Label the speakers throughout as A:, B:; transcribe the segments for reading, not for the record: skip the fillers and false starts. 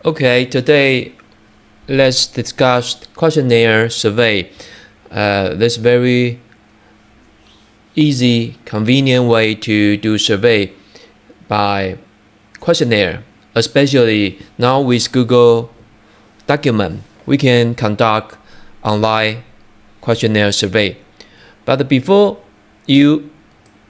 A: Okay, today let's discuss questionnaire survey. This very easy, convenient way to do survey by questionnaire. Especially now with Google document, we can conduct online questionnaire survey. But before you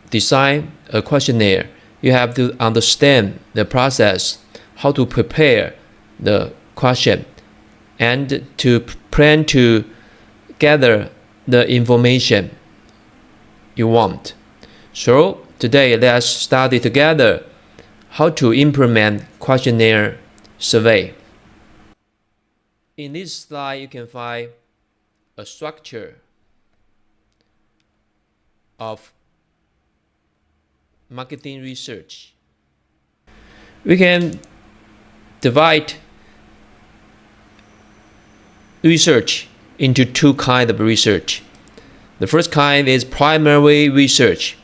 A: design a questionnaire, you have to understand the process, how to prepare the question, and to plan to gather the information you want. So today let's study together how to implement questionnaire survey. In this slide you can find a structure of marketing research. We can divide research into two kinds of research. The first kind is primary research.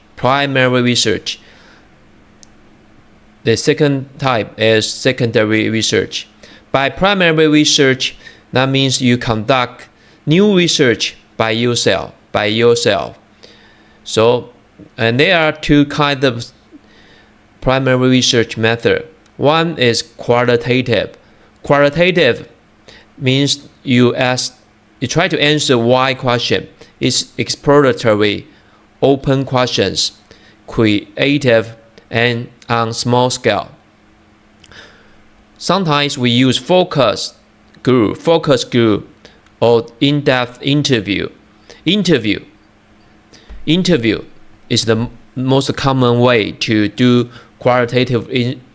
A: The second type is secondary research. By primary research, that means you conduct new research by yourself. So, and there are two kinds of primary research method. One is qualitative. Qualitative means you try to answer why question. It's exploratory, open questions, creative, and on small scale. Sometimes we use focus group, or in-depth interview. Interview is the most common way to do qualitative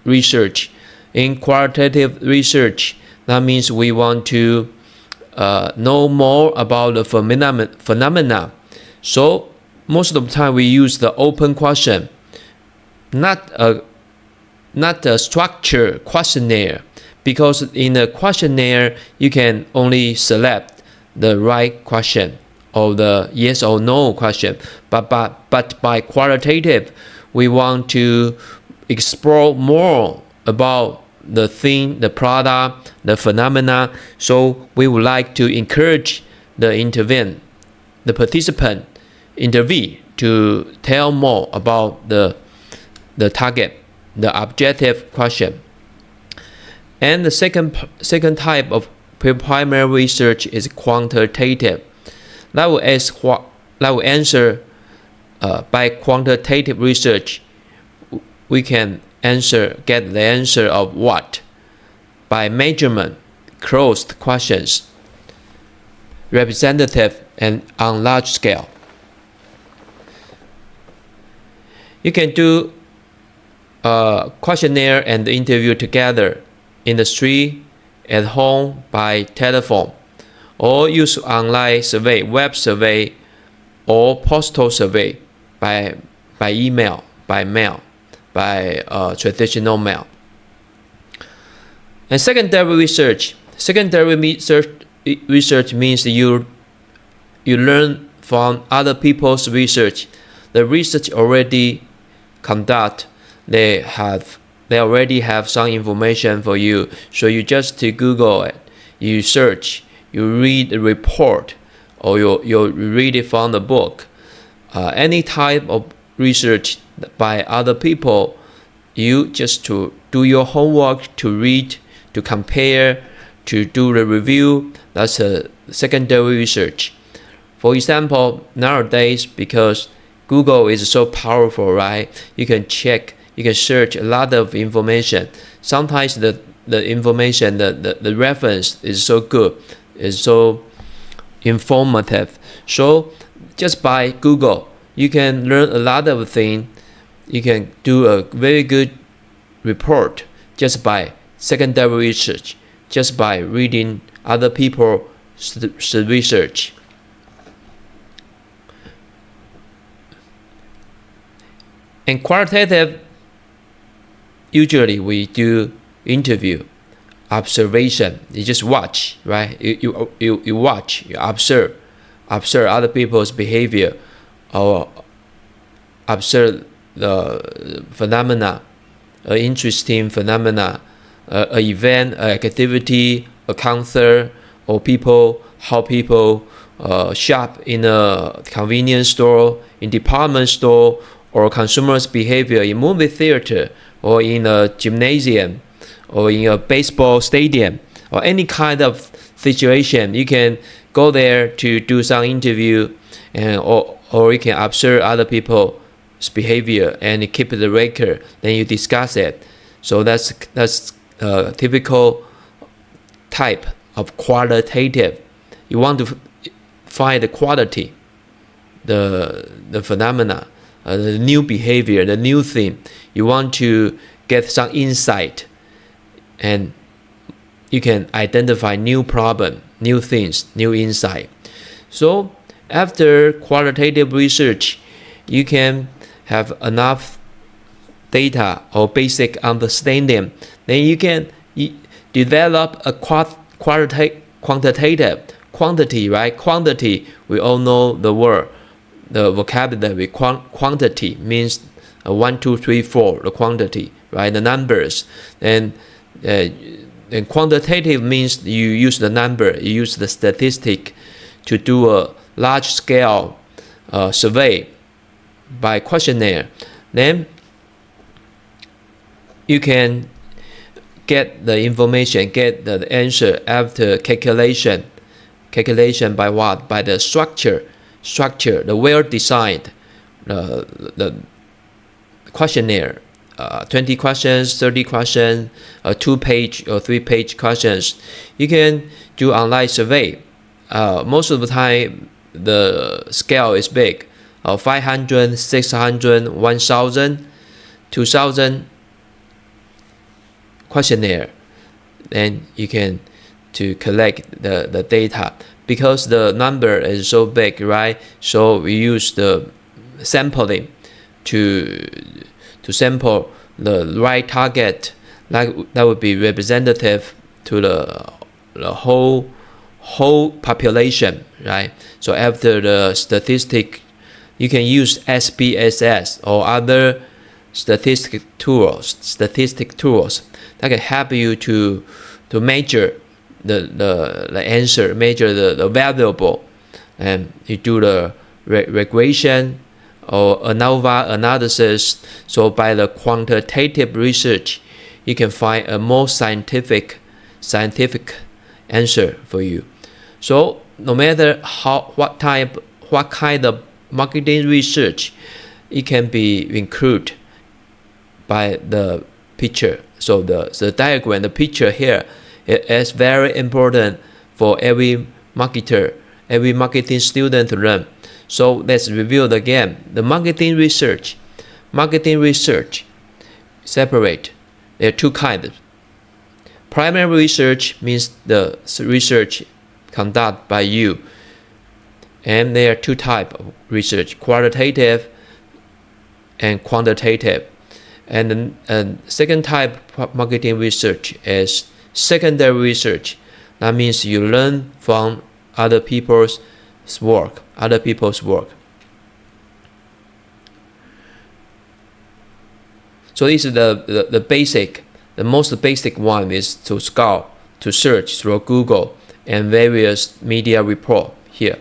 A: research. In qualitative research, that means we want to know more about the phenomena. So most of the time we use the open question, not a structured questionnaire, because in a questionnaire you can only select the right question or the yes or no question. But by qualitative, we want to explore more about the thing, the product, the phenomena. So we would like to encourage the participant interview to tell more about the target, the objective question. And the second type of primary research is quantitative. That will answer by quantitative research. We can get the answer of what? By measurement, closed questions, representative, and on large scale. You can do a questionnaire and interview together in the street, at home, by telephone, or use online survey, web survey, or postal survey by email, by mail, by traditional mail. And secondary research means you learn from other people's research. The research already conduct, they already have some information for you. So you just to Google it, you search, you read the report, or you read it from the book. Any type of research by other people, you just to do your homework, to read, to compare, to do the review. That's a secondary research. For example, nowadays, because Google is so powerful, right? You can search a lot of information. Sometimes the information, the reference is so good, is so informative. So just by Google, you can learn a lot of things. You can do a very good report just by secondary research, just by reading other people's research. And qualitative, usually we do interview, observation. You just watch, right? You watch, you observe other people's behavior, or observe the phenomena, interesting phenomena, an event, an activity, a concert, or how people shop in a convenience store, in department store, or consumers' behavior in movie theater, or in a gymnasium, or in a baseball stadium, or any kind of situation. You can go there to do some interview, or you can observe other people's behavior and keep the record. Then you discuss it. So that's a typical type of qualitative. You want to find the quality, the phenomena, the new behavior, the new thing. You want to get some insight, and you can identify new problem, new things, new insight. So after qualitative research, you can have enough data or basic understanding. Then you can develop a quantitative quantity, right? Quantity, we all know the word, the vocabulary. Quantity means 1, 2, 3, 4, the quantity, right? The numbers. And quantitative means you use the number, you use the statistic to do a large scale survey by questionnaire. Then you can get the information, get the answer after calculation. Calculation by what? By the structure, the well-designed the questionnaire. 20 questions, 30 questions, 2-page or 3-page questions. You can do online survey. Most of the time, the scale is big. 500, 600, 1,000, 2,000 questionnaire. Then you can to collect the data, because the number is so big, right? So we use the sampling to sample the right target, like that would be representative to the whole population, right? So after the statistic, you can use SPSS or other statistic tools that can help you to measure the answer, measure the variable, and you do the regression or ANOVA analysis. So by the quantitative research, you can find a more scientific answer for you. So no matter what kind of marketing research, it can be included by the picture. So the diagram, the picture here, is very important for every marketer, every marketing student to learn. So let's review it again. The marketing research separate. There are two kinds. Primary research means the research conducted by you. And there are two types of research, qualitative and quantitative. And the second type of marketing research is secondary research. That means you learn from other people's work. So this is the basic, the most basic one is to scout, to search through Google and various media report here.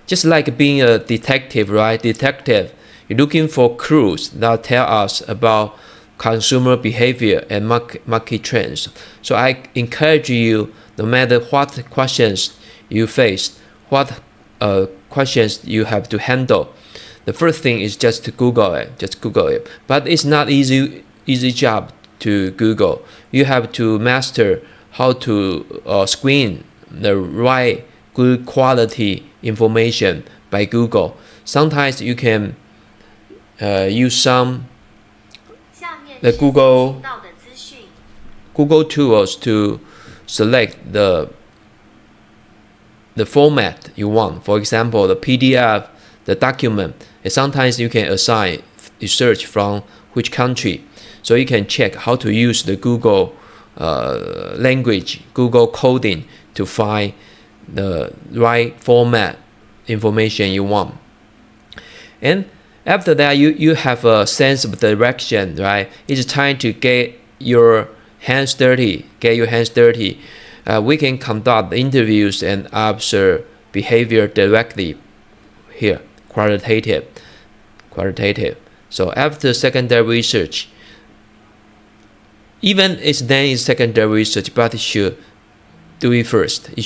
A: Just like being a detective, right? You're looking for clues that tell us about consumer behavior and market trends. So I encourage you, no matter what questions you face, what questions you have to handle, the first thing is just to Google it. But it's not easy job to Google. You have to master how to screen the right, good quality information by Google. Sometimes you can use some the Google tools to select the format you want. For example, the PDF, the document. And sometimes you can assign you search from which country, so you can check how to use the Google language, Google coding to find the right format information you want. And after that, you have a sense of direction, right? It's time to get your hands dirty, get your hands dirty. We can conduct interviews and observe behavior directly. Here, qualitative. So after secondary research, even its name is secondary research, but you should do it first. You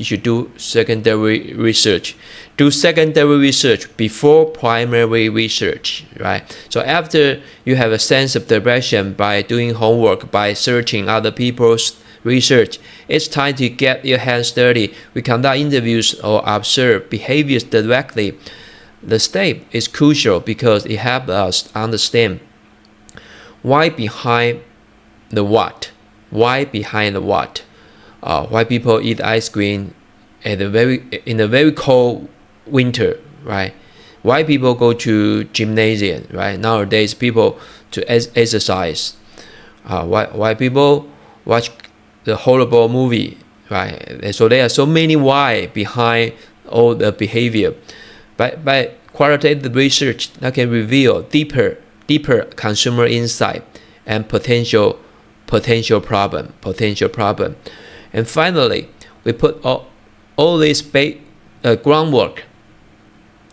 A: should do secondary research. Do secondary research before primary research, right? So after you have a sense of direction by doing homework, by searching other people's research, it's time to get your hands dirty. We conduct interviews or observe behaviors directly. The step is crucial because it helps us understand why behind the what. Why people eat ice cream in a very cold winter, right? Why people go to gymnasium, right? Nowadays, people to exercise. Why people watch the horrible movie, right? And so there are so many why behind all the behavior. By qualitative research, that can reveal deeper consumer insight and potential problem. And finally, we put all this groundwork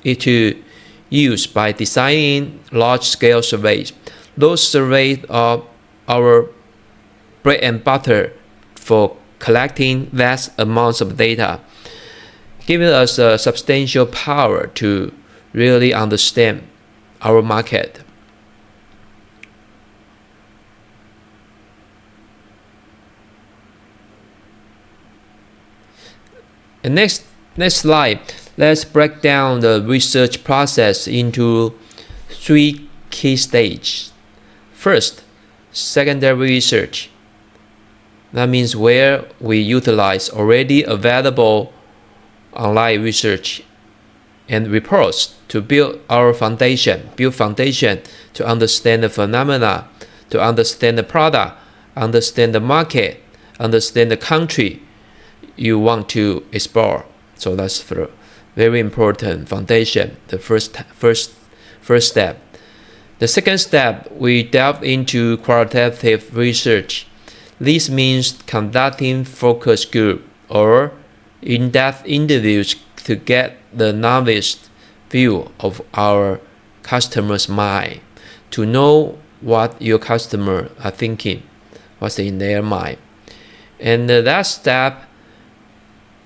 A: into use by designing large-scale surveys. Those surveys are our bread and butter for collecting vast amounts of data, giving us a substantial power to really understand our market. And next slide, let's break down the research process into 3 key stages. First, secondary research. That means where we utilize already available online research and reports to build foundation to understand the phenomena, to understand the product, understand the market, understand the country you want to explore. So that's the very important foundation, the first step. The second step, we delve into qualitative research. This means conducting focus group or in-depth interviews to get the novice view of our customer's mind, to know what your customer are thinking, what's in their mind. And the last step,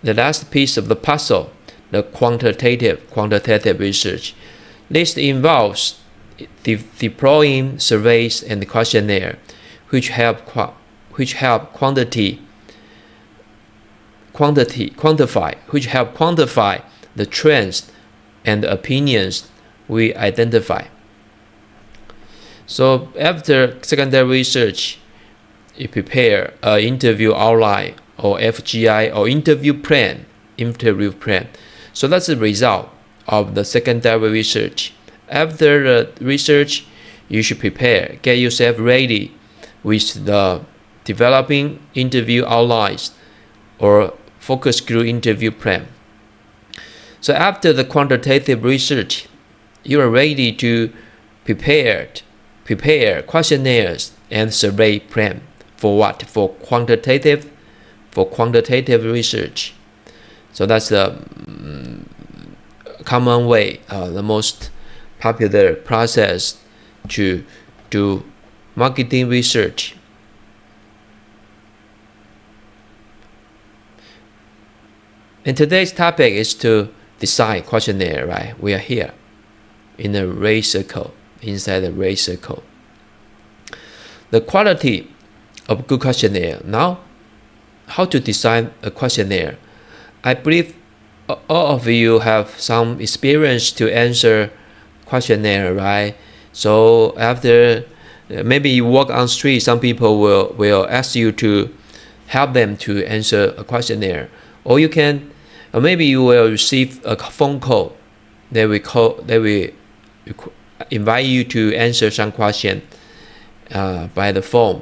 A: the last piece of the puzzle, the quantitative research. This involves deploying surveys and questionnaire, which help quantify the trends and opinions we identify. So after secondary research, you prepare an interview outline or FGI or interview plan. So that's the result of the secondary research. After the research, you should prepare, get yourself ready with the developing interview outlines or focus group interview plan. So after the quantitative research, you are ready to prepare questionnaires and survey plan. For what? For quantitative research. So that's the common way, the most popular process to do marketing research. And today's topic is to design questionnaire, right? We are here in a ray circle, inside the ray circle. The quality of good questionnaire. Now, how to design a questionnaire? I believe all of you have some experience to answer questionnaire, right? So after maybe you walk on street, some people will ask you to help them to answer a questionnaire, or you can, or maybe you will receive a phone call. They will invite you to answer some question by the phone,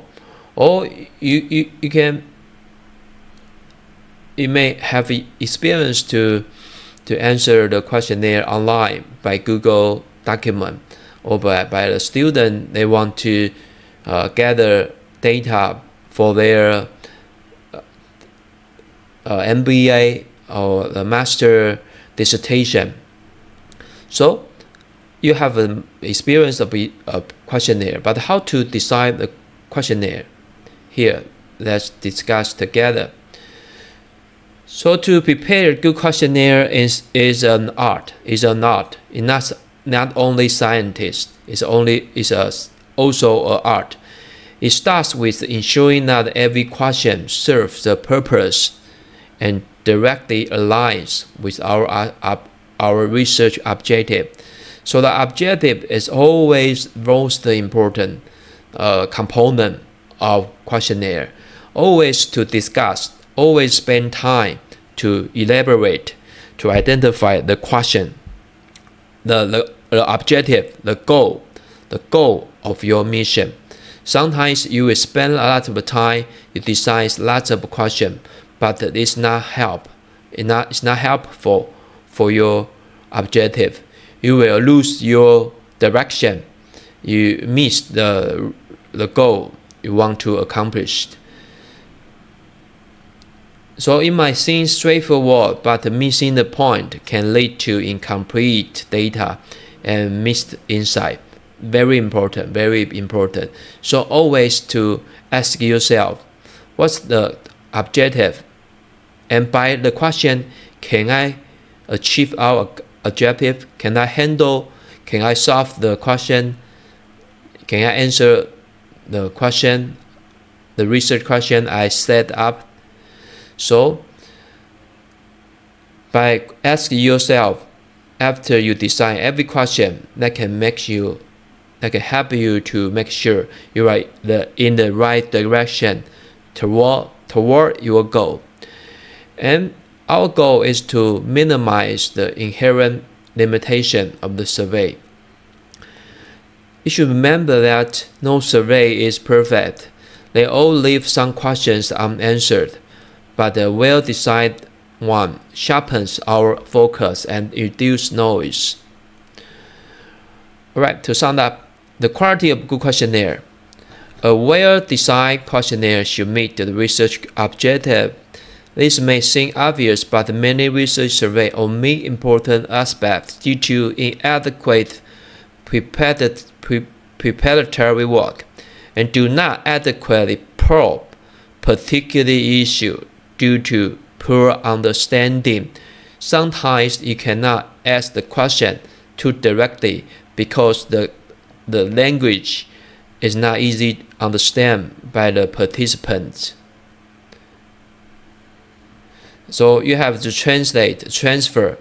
A: or you may have experience to answer the questionnaire online by Google document, or by the student. They want to gather data for their MBA or the master dissertation. So you have an experience of a questionnaire, but how to design the questionnaire? Here, let's discuss together. So to prepare a good questionnaire is an art. It's not only scientist. It's also an art. It starts with ensuring that every question serves the purpose and directly aligns with our research objective. So the objective is always most important component of questionnaire. Always to discuss, always spend time to elaborate, to identify the question, the objective, the goal of your mission. Sometimes you will spend a lot of time, you design lots of questions, but it's not helpful for your objective. You will lose your direction. You miss the goal you want to accomplish. So it might seem straightforward, but missing the point can lead to incomplete data and missed insight. Very important. So always to ask yourself, what's the objective? And by the question, can I achieve our objective? Can I solve the question? Can I answer the question, the research question I set up? So by asking yourself after you design every question, that can help you to make sure you are in the right direction toward your goal. And our goal is to minimize the inherent limitation of the survey. You should remember that no survey is perfect. They all leave some questions unanswered, but a well-designed one sharpens our focus and reduces noise. Alright, to sum up, the quality of good questionnaire. A well-designed questionnaire should meet the research objective. This may seem obvious, but many research surveys omit important aspects due to inadequate preparatory work and do not adequately probe particular issue due to poor understanding. Sometimes you cannot ask the question too directly because the language is not easy to understand by the participants. So you have to transfer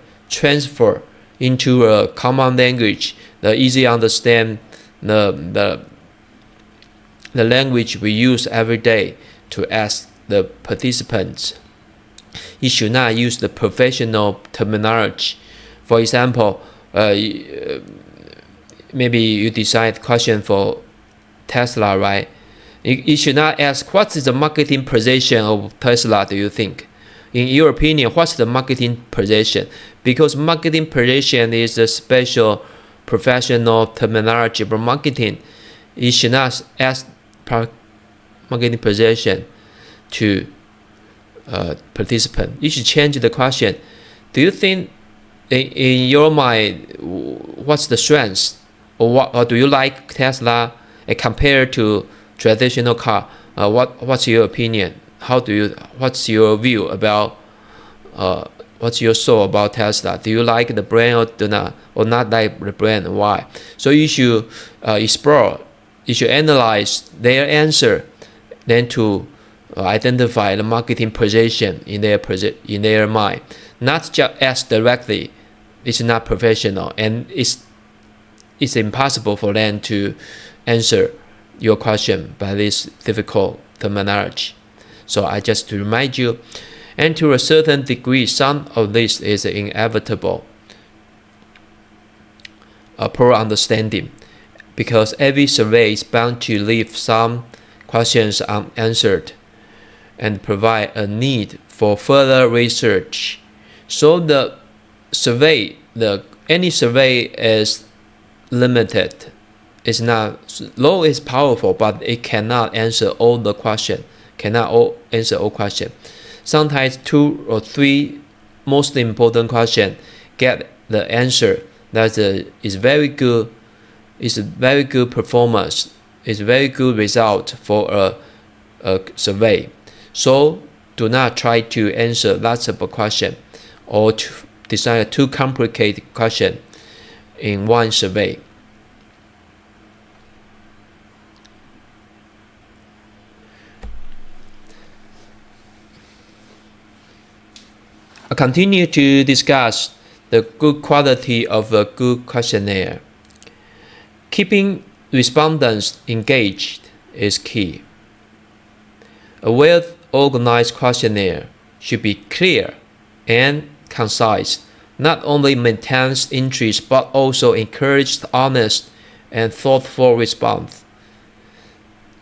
A: into a common language, the easy understand, the language we use every day to ask the participants. You should not use the professional terminology. For example, maybe you decide question for Tesla, right? You should not ask what is the marketing position of Tesla, do you think? In your opinion, what's the marketing position? Because marketing position is a special professional terminology for marketing. You should not ask marketing position to participant. You should change the question. Do you think in your mind what's the strength, or do you like Tesla compared to traditional car? What's your opinion? What's your view about what's your thought about Tesla? Do you like the brand or not like the brand? Why? So you should explore, you should analyze their answer, then to identify the marketing position in their mind. Not just ask directly. It's not professional, and it's impossible for them to answer your question by this difficult terminology. So I just to remind you, and to a certain degree, some of this is inevitable. Poor understanding, because every survey is bound to leave some questions unanswered and provide a need for further research. So any survey is limited law is powerful, but it cannot answer all the question. Answer all question. Sometimes 2 or 3 most important question get the answer. That is very good. It's a very good performance. It's a very good result for a survey. So do not try to answer lots of question or to design a too complicated question in one survey. I continue to discuss the good quality of a good questionnaire. Keeping respondents engaged is key. A well-organized questionnaire should be clear and concise, not only maintains interest but also encourages honest and thoughtful response.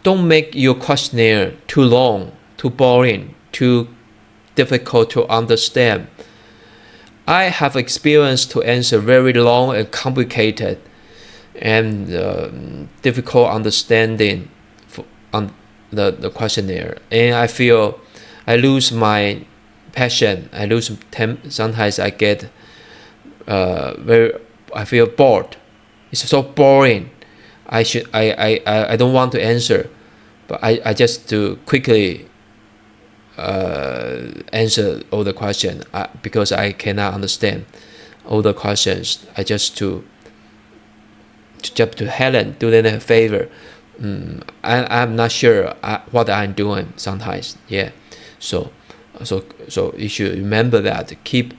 A: Don't make your questionnaire too long, too boring, too difficult to understand. I have experience to answer very long and complicated and difficult understanding on the questionnaire, and I feel I lose my passion. I lose sometimes I get I feel bored. It's so boring. I don't want to answer, but I just to quickly answer all the questions because I cannot understand all the questions. I just to Helen, do them a favor. I'm not sure what I'm doing sometimes. Yeah, so you should remember that. Keep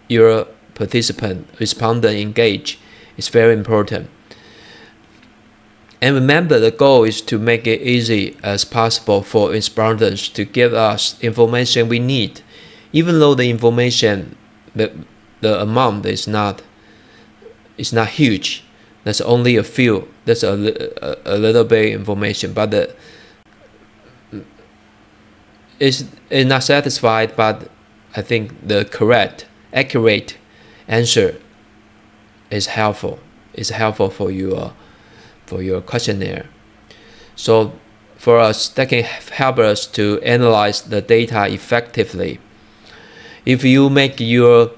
A: your respondent engaged. It's very important. And remember, the goal is to make it easy as possible for respondents to give us information we need, even though the information, the amount is not huge. That's only a few. That's a little bit information, but it's not satisfied. But I think the correct, accurate answer is helpful. It's helpful for your questionnaire. So for us, that can help us to analyze the data effectively. If you make your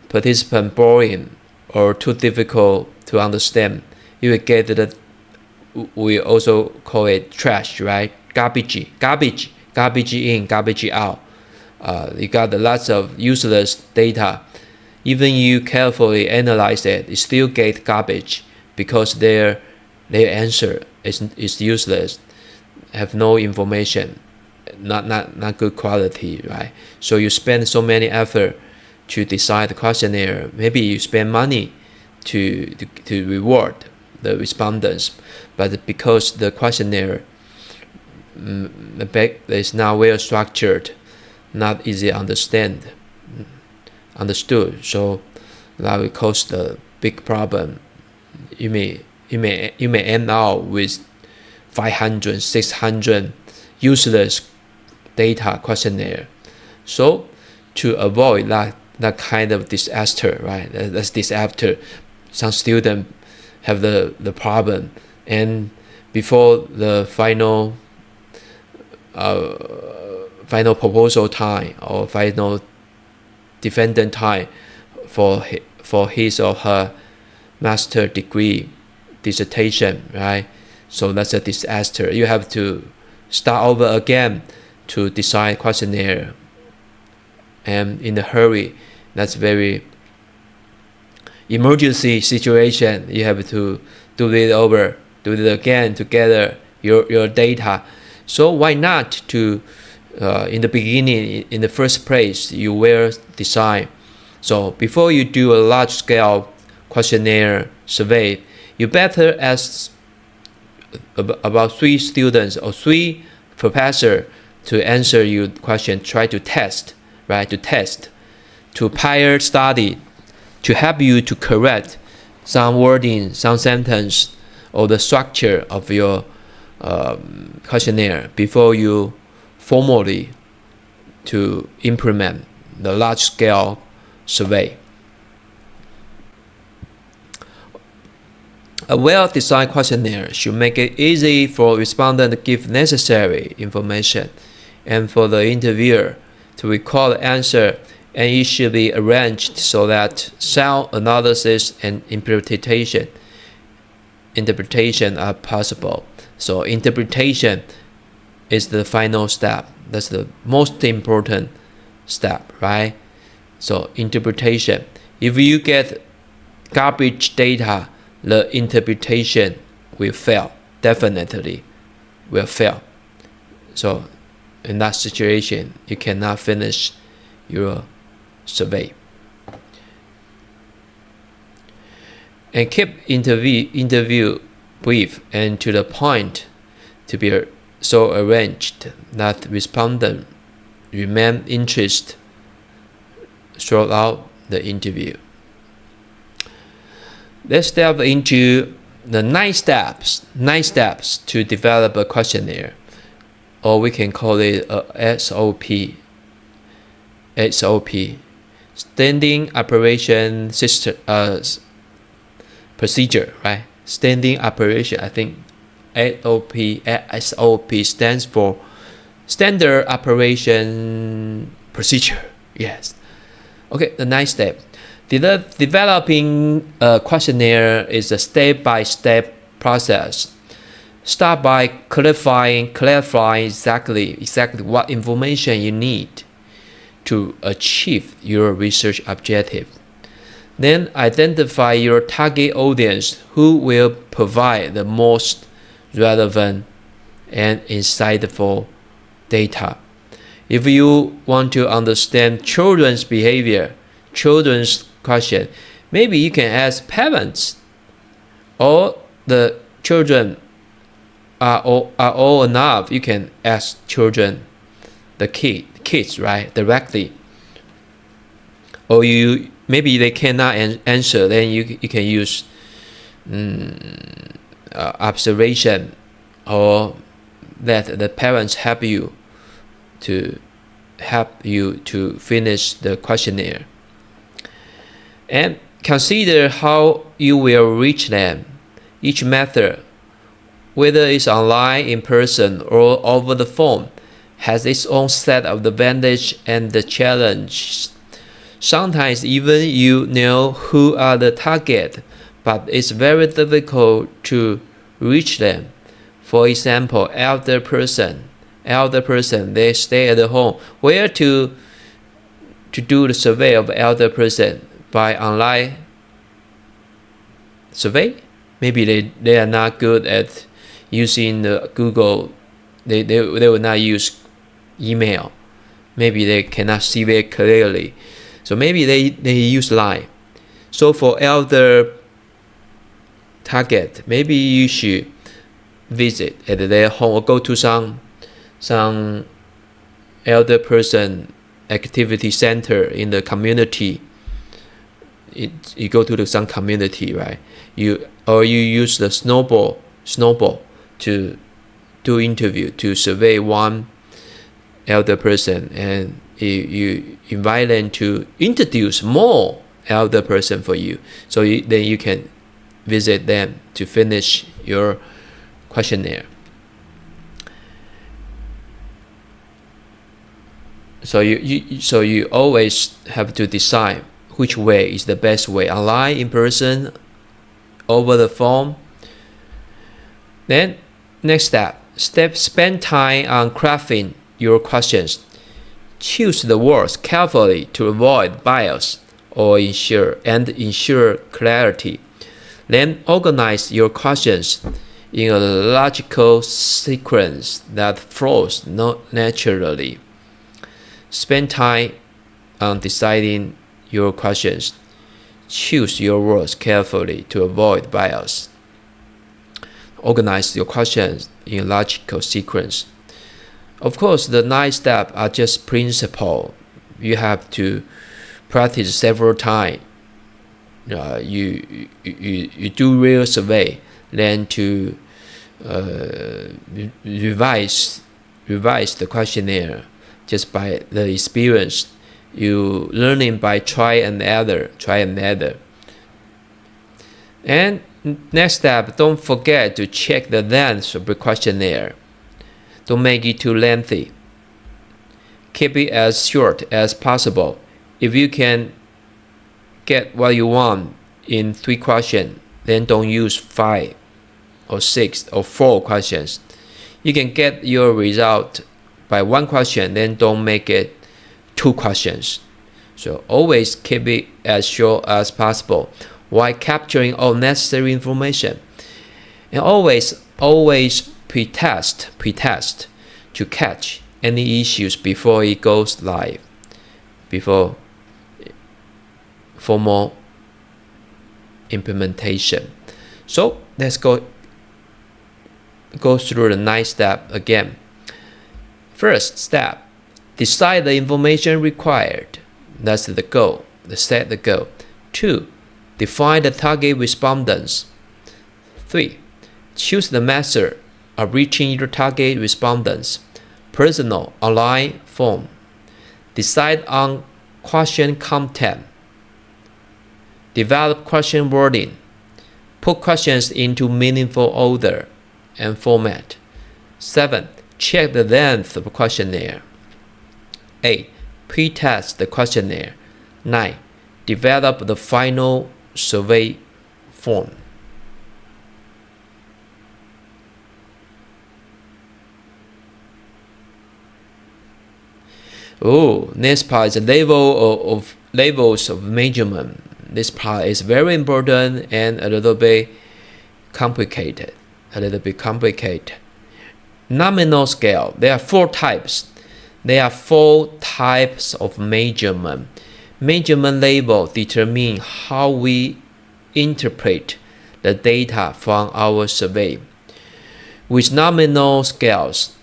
A: participant boring or too difficult to understand, you will get that we also call it trash, right? Garbage in, garbage out. You got lots of useless data. Even you carefully analyze it, you still get garbage because their answer is useless, have no information, not good quality, right? So you spend so many effort to decide the questionnaire. Maybe you spend money to reward the respondents, but because the questionnaire is not well structured, not easy understood, so that will cause the big problem. You may end up with 500, 600 useless data questionnaire. So to avoid that kind of disaster, right? That's disaster. Some students have the problem, and before the final proposal time or final defendant time for his or her master degree dissertation, right? So that's a disaster. You have to start over again to decide questionnaire, and in a hurry. That's very emergency situation. You have to do it again to gather your data. So why not to in the beginning, in the first place, you will decide. So before you do a large scale questionnaire survey, you better ask about 3 students or 3 professors to answer your question. Try to test, right? To peer study, to help you to correct some wording, some sentence, or the structure of your questionnaire before you formally to implement the large-scale survey. A well-designed questionnaire should make it easy for respondent to give necessary information and for the interviewer to recall the answer, and it should be arranged so that sound analysis and interpretation are possible. So interpretation is the final step. That's the most important step, right? So interpretation. If you get garbage data, the interpretation will fail. Definitely will fail. So in that situation, you cannot finish your survey. And keep interview brief and to the point, to be so arranged that respondent remain interested throughout the interview. Let's delve into the 9 steps to develop a questionnaire, or we can call it a SOP. Standing operation system procedure, right? Standing operation, I think SOP stands for Standard Operation Procedure. Yes. Okay, the 9th step. Developing a questionnaire is a step-by-step process. Start by clarifying exactly what information you need to achieve your research objective. Then identify your target audience who will provide the most relevant and insightful data. If you want to understand children's behavior, children's question, maybe you can ask parents, or the children are old enough, you can ask children, the kids, right, directly. Or maybe they cannot answer, then you can use observation, or let the parents help you to finish the questionnaire. And consider how you will reach them. Each method, whether it's online, in person, or over the phone, has its own set of advantages and the challenges. Sometimes even you know who are the target, but it's very difficult to reach them. For example, elder person, they stay at home. Where to do the survey of elder person? By online survey? Maybe they are not good at using the Google. They will not use email. Maybe they cannot see very clearly. So maybe they use line. So for elder target, maybe you should visit at their home or go to some elder person activity center in the community. You go to some community, right? You use the snowball to do interview, to survey one elder person, and you invite them to introduce more elder person for you. So then you can visit them to finish your questionnaire. So you always have to decide which way is the best way: online, in person, over the phone. Then next step, spend time on crafting your questions. Choose the words carefully to avoid bias or ensure clarity. Then organize your questions in a logical sequence that flows naturally. Spend time on deciding your questions. Choose your words carefully to avoid bias. Organize your questions in a logical sequence. Of course, the 9 steps are just principle. You have to practice several times. You do real survey, then to revise the questionnaire just by the experience. You learning by try and error. And Next step, don't forget to check the length of the questionnaire. Don't make it too lengthy. Keep it as short as possible. If you can get what you want in 3 questions, then don't use 5 or 6 or 4 questions. You can get your result by 1 question, then don't make it 2 questions. So always keep it as short as possible while capturing all necessary information. And always pre-test to catch any issues before it goes live, before formal implementation. So let's go through the 9 steps again. First step, decide the information required. That's the goal. Set the goal. 2. Define the target respondents. 3. Choose the method of reaching your target respondents. Personal, online, form. Decide on question content. Develop question wording. Put questions into meaningful order and format. 7. Check the length of the questionnaire. 8. Pre-test the questionnaire. 9. Develop the final survey form. Next part is the levels of measurement. This part is very important and a little bit complicated. Nominal scale. There are 4 types. There are 4 types of measurement. Measurement label determine how we interpret the data from our survey. With nominal scales,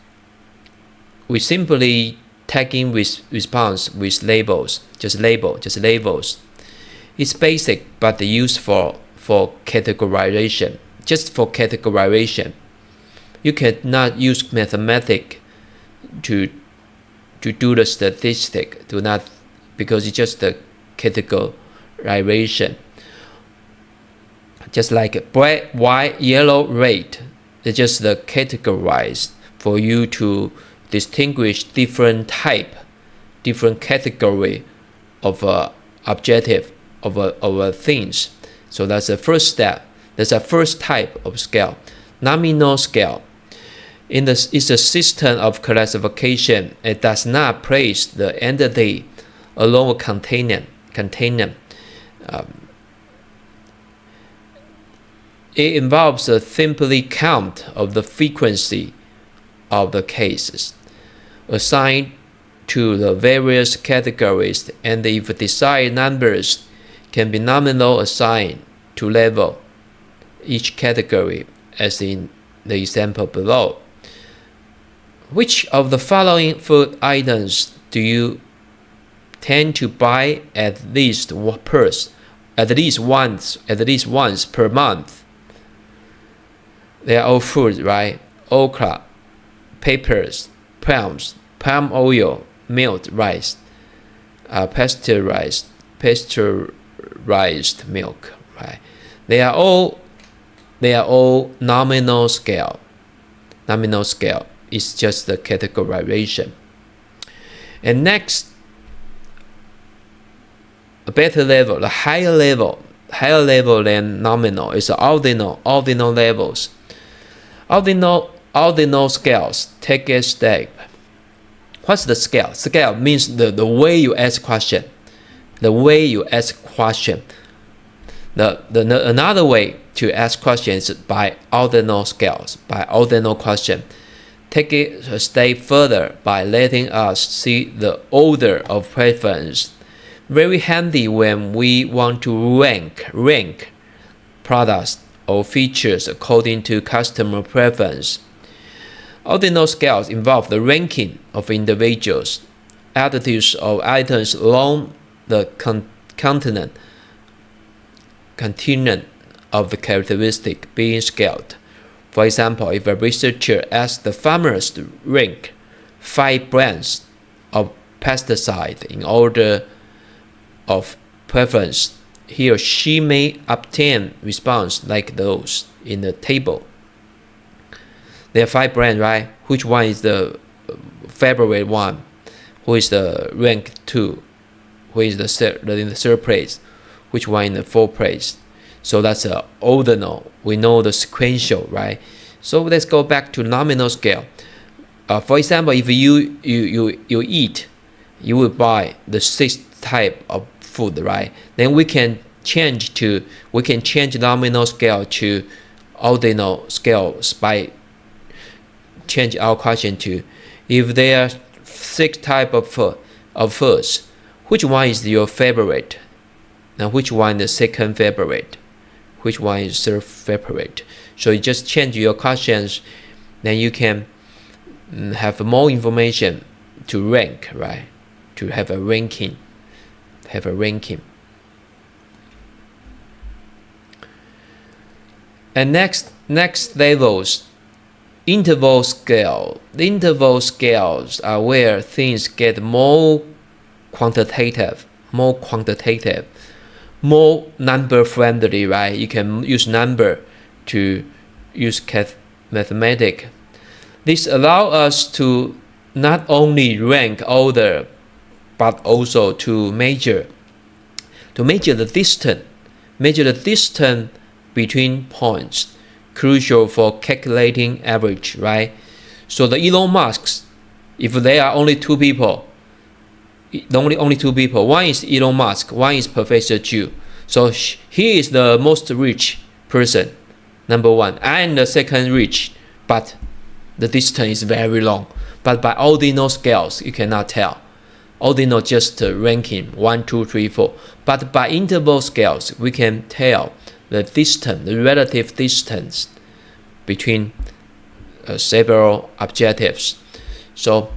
A: we simply tag in with response with labels, just labels. It's basic but useful for categorization. Just for categorization, you cannot use mathematics to do the statistic. Do not, because it's just the categorization. Just like black, white, yellow, red, it's just the categorize for you to distinguish different type, different category of objective of things. So that's the first step. That's the first type of scale. Nominal scale. It's a system of classification. It does not place the entity along a container. It involves a simply count of the frequency of the cases assigned to the various categories, and if desired numbers can be nominal assigned to level each category, as in the example below. Which of the following food items do you tend to buy at least once per month? They are all food, right? Okra, peppers, plums, palm oil, milk, rice, pasteurized milk, right? They are all nominal scale. Nominal scale is just the categorization. And next, a better level, the higher level than nominal is ordinal levels. Ordinal scales take a step. What's the scale? Scale means the way you ask question. Another way to ask questions is by ordinal scales, by ordinal question. Take it a step further by letting us see the order of preference. Very handy when we want to rank products or features according to customer preference. Ordinal scales involve the ranking of individuals, attitudes of items along the continuum of the characteristic being scaled. For example, if a researcher asks the farmers to rank 5 brands of pesticide in order of preference, he or she may obtain response like those in the table. There are 5 brands, right? Which one is the favorite one? Who is the rank 2? Who is in the 3rd place? Which one in the 4th place? So that's ordinal. We know the sequential, right? So let's go back to nominal scale. For example, if you eat, you will buy the 6th type of food, right? Then we can change nominal scale to ordinal scales by change our question to, if there are 6 type of foods, which one is your favorite? Now which one is the 2nd favorite? Which one is 3rd favorite? So you just change your questions, then you can have more information to rank, right? To have a ranking. And next levels, interval scale. The interval scales are where things get more quantitative, more number friendly, right? You can use number to use mathematics. This allows us to not only rank order, but also to measure the distance between points, crucial for calculating average, right? So the Elon Musk, if there are only 2 people, only 2 people, one is Elon Musk, one is Professor Chu. So he is the most rich person, number 1, and the 2nd rich, but the distance is very long. But by ordinal scales, you cannot tell. Ordinal just ranking 1, 2, 3, 4. But by interval scales, we can tell the distance, the relative distance between several objectives. So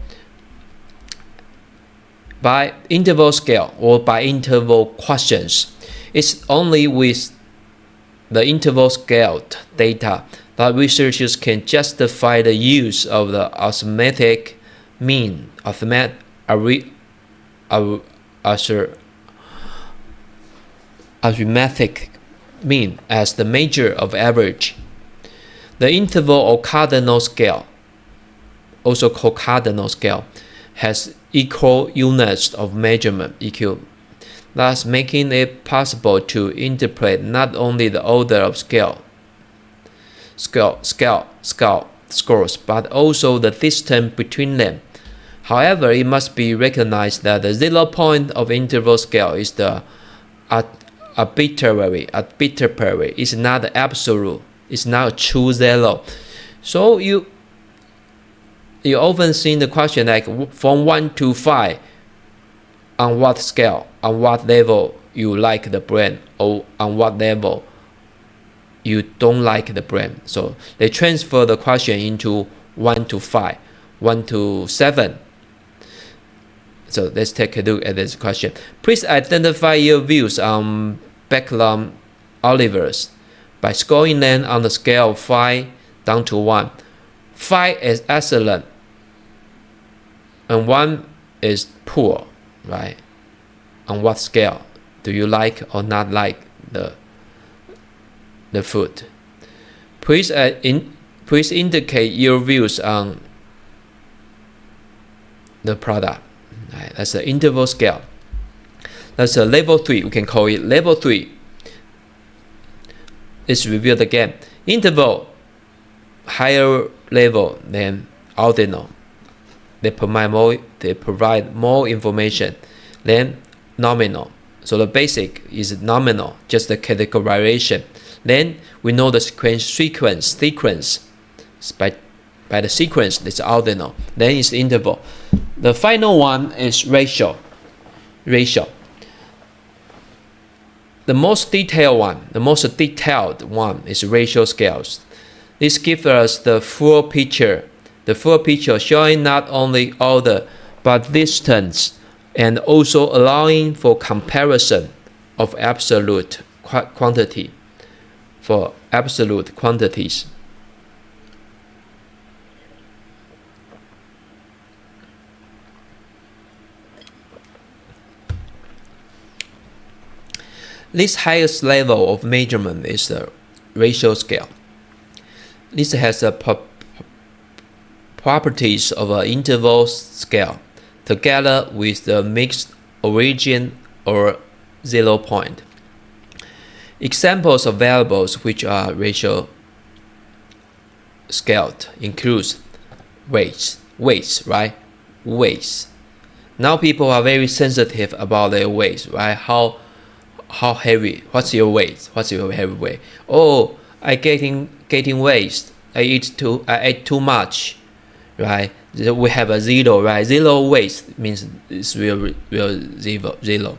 A: by interval scale or by interval questions, it's only with the interval scaled data that researchers can justify the use of the arithmetic mean, arithmetic mean as the measure of average. The interval or cardinal scale, also called cardinal scale, has equal units of measurement, EQ, thus making it possible to interpret not only the order of scores, but also the distance between them. However, it must be recognized that the 0 point of interval scale is the arbitrary, it's not the absolute, it's not a true 0. So you often see the question like from 1 to 5, on what scale, on what level you like the brand, or on what level you don't like the brand. So they transfer the question into 1 to 5, 1 to 7. So let's take a look at this question. Please identify your views on background Olivers by scoring them on the scale of 5 down to 1. 5 is excellent and 1 is poor, right? On what scale do you like or not like the food? Please indicate your views on the product. Right, that's the interval scale. That's a level 3. We can call it level 3. Let's review it again. Interval, higher level than ordinal. They provide more information than nominal. So the basic is nominal, just the categorization. Then we know the sequence. By the sequence, it's ordinal. Then it's interval. The final one is ratio. The most detailed one is ratio scales. This gives us the full picture showing not only order but distance, and also allowing for comparison of absolute quantity for absolute quantities. This highest level of measurement is the ratio scale. This has the properties of an interval scale together with the mixed origin or 0 point. Examples of variables which are ratio scaled includes weights, right? Weights. Now people are very sensitive about their weights, right? How heavy? What's your weight? What's your heavy weight? Oh, I getting weight. I ate too much, right? We have a 0, right? 0 weight means it's real 0.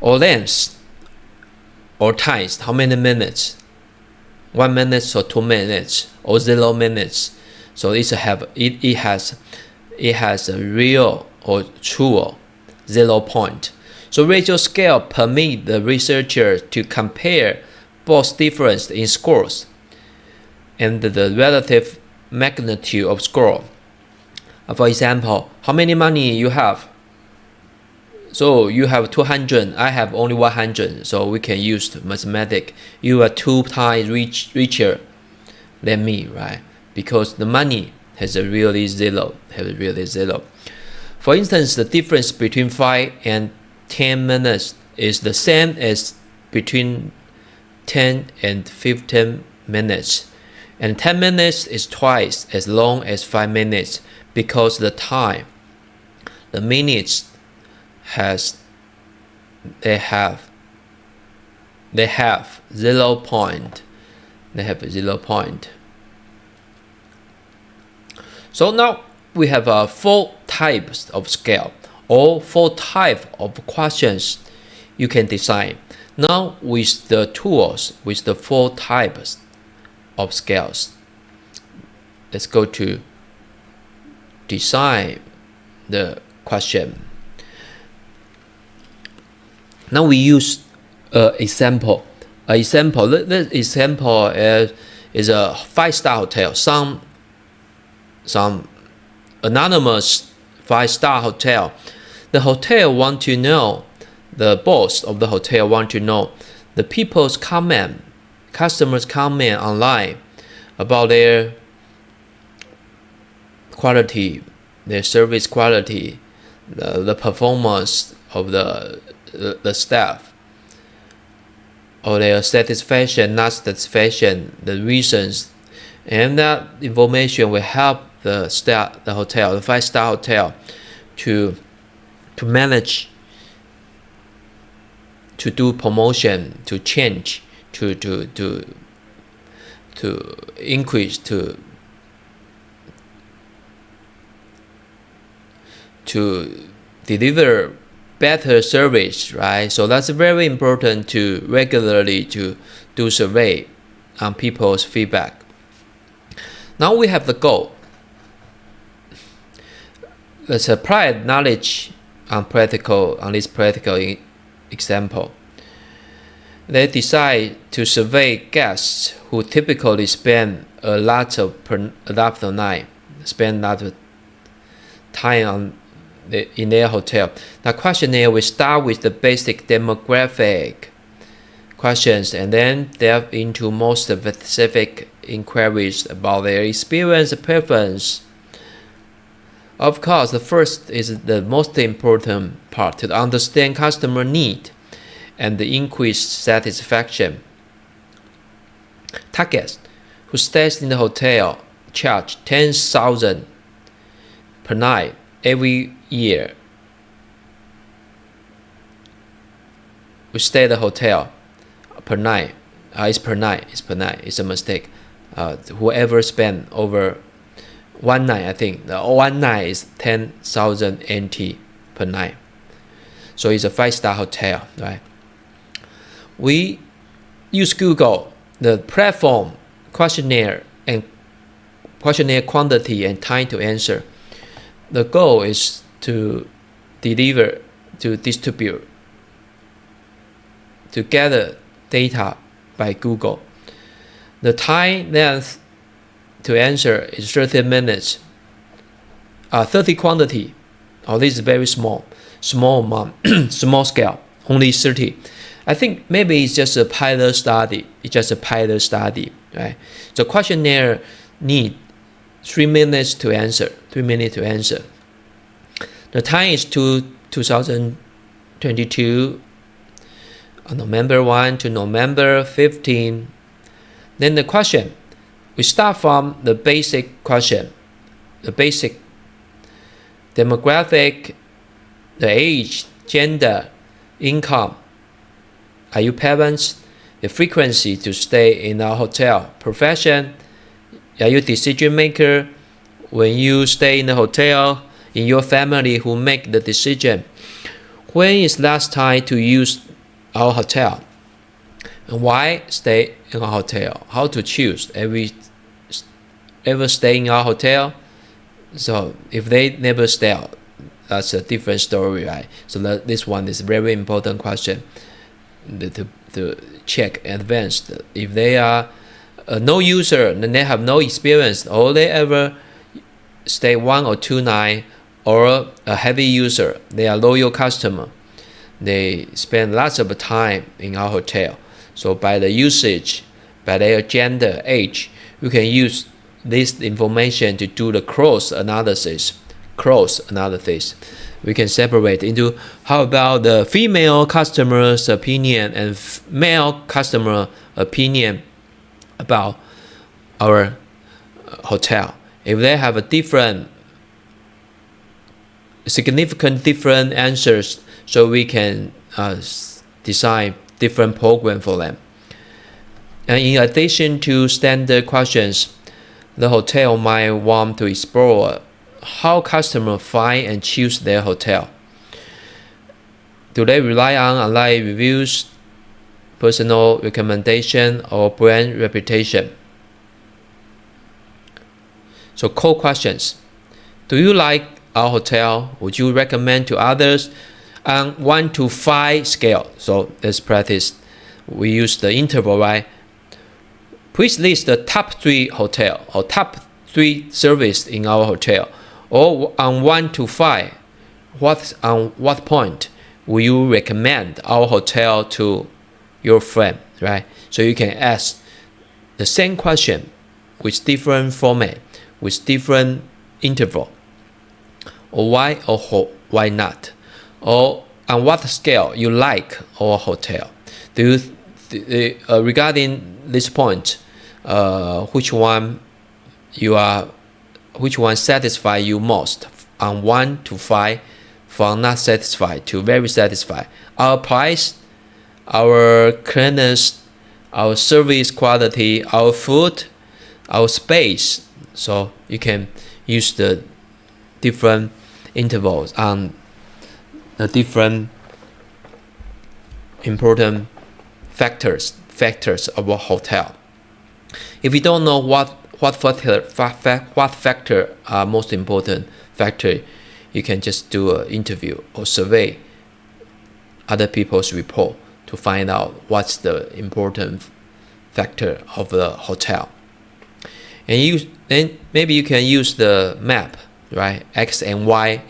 A: Or length, or times. How many minutes? 1 minute or 2 minutes or 0 minutes. So it has a real or true 0 point. So ratio scale permit the researcher to compare both difference in scores and the relative magnitude of score. For example, how many money you have? So you have 200, I have only 100, so we can use mathematics. You are 2 times richer than me, right? Because the money has a really 0, For instance, the difference between 5 and 10 minutes is the same as between 10 and 15 minutes. And 10 minutes is twice as long as 5 minutes because the minutes they have 0 point. They have a 0 point. So now we have 4 types of scale or 4 types of questions you can design. Now with the tools, with the 4 types of scales, let's go to design the question. Now we use example. This example is a 5-star hotel. Some anonymous 5-star hotel. The hotel want to know, the boss of the hotel want to know the customers comment online about their quality, their service quality, the performance of the staff, or their satisfaction, not satisfaction, the reasons, and that information will help the 5-star hotel, to manage, to do promotion, to change, to increase, to deliver better service, right? So that's very important to regularly to do survey on people's feedback. Now we have the goal. Let's apply knowledge on this practical example. They decide to survey guests who typically spend a lot of time in their hotel. The questionnaire will start with the basic demographic questions and then delve into more specific inquiries about their experience and preference. Of course, the first is the most important part, to understand customer need and the increased satisfaction. Targets who stays in the hotel charge $10,000 per night every year. We stay at the hotel per night. It's per night. It's a mistake. Whoever spend over 1 night, I think the 1 night is 10,000 NT per night. So it's a 5-star hotel, right? We use Google, the platform, questionnaire quantity and time to answer. The goal is to distribute, to gather data by Google. The time length to answer is 30 minutes. 30 quantity. This is very small amount, small scale. only 30. I think maybe it's just a pilot study. Right? So questionnaire need 3 minutes to answer. The time is 2022, November 1 to November 15. Then the question, we start from the basic question, the basic demographic, the age, gender, income. Are you parents? The frequency to stay in our hotel. Profession. Are you decision maker? When you stay in the hotel, in your family, who make the decision? When is last time to use our hotel? And why stay in our hotel? How to choose? Ever stay in our hotel? So if they never stay, that's a different story, right? So this one is very important question to check advanced. If they are no user and they have no experience, or they ever stay 1 or 2 nights, or a heavy user, they are loyal customer, they spend lots of time in our hotel. So by the usage, by their gender, age, you can use this information to do the cross analysis. We can separate into how about the female customer's opinion and male customer opinion about our hotel. If they have a significant different answers, so we can design different program for them. And in addition to standard questions, the hotel might want to explore how customers find and choose their hotel. Do they rely on online reviews, personal recommendation, or brand reputation? So core questions. Do you like our hotel? Would you recommend to others? On 1 to 5 scale. So let's practice. We use the interval, right? Please list the top 3 hotel or top 3 service in our hotel. Or on 1 to 5, on what point will you recommend our hotel to your friend, right? So you can ask the same question with different format, with different interval. Or why not? Or on what scale you like our hotel? Regarding this point, which one satisfy you most? On 1 to 5, from not satisfied to very satisfied. Our price, our cleanliness, our service quality, our food, our space. So you can use the different intervals on the different important factors of a hotel. If you don't know what factor are most important factor, you can just do an interview or survey other people's report to find out what's the important factor of the hotel. And maybe you can use the map, right? X and Y.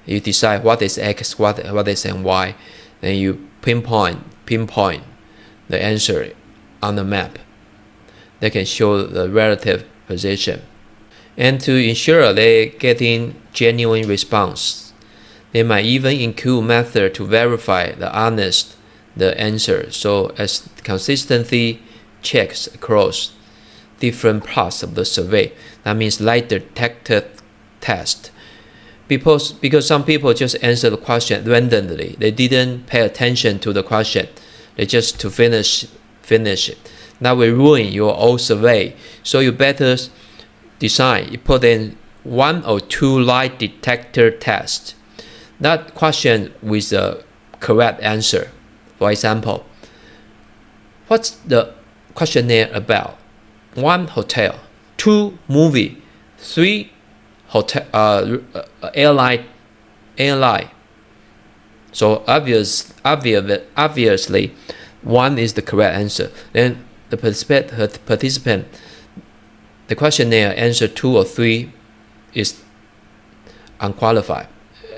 A: You decide what is X, what is and Y, then you pinpoint the answer on the map. They can show the relative position. And to ensure they getting genuine response, they might even include method to verify the answer, so as consistently checks across different parts of the survey. That means like detective test. Because some people just answer the question randomly. They didn't pay attention to the question. They just to finish it. That will ruin your old survey. So you better design. You put in 1 or 2 lie detector tests. That question with a correct answer. For example, what's the questionnaire about? 1, hotel. 2, movie. 3, hotel, airline. So obviously, 1 is the correct answer. Then the participant, the questionnaire answer 2 or 3 is unqualified.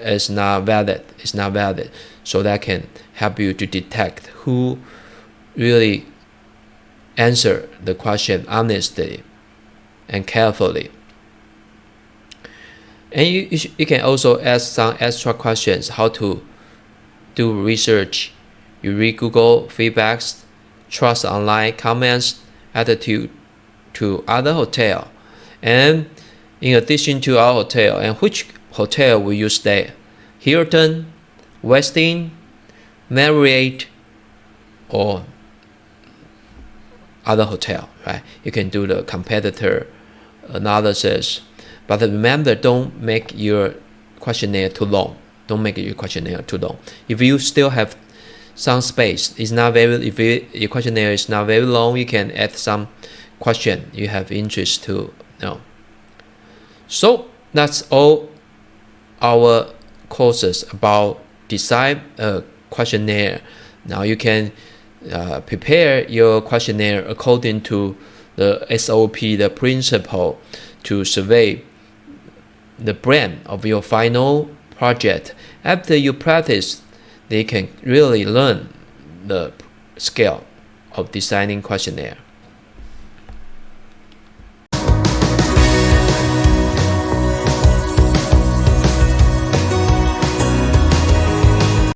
A: is not valid. It's not valid. So that can help you to detect who really answer the question honestly and carefully. And you can also ask some extra questions. How to do research. You read Google feedbacks, trust online comments, attitude to other hotel. And in addition to our hotel, and which hotel will you stay? Hilton, Westin, Marriott, or other hotel, right? You can do the competitor analysis. But remember, don't make your questionnaire too long. Don't make your questionnaire too long. If you still have some space, it's not very. If your questionnaire is not very long, you can add some question you have interest to know. So that's all our courses about design a questionnaire. Now you can prepare your questionnaire according to the SOP, the principle, to survey the brand of your final project. After you practice, they can really learn the skill of designing questionnaire.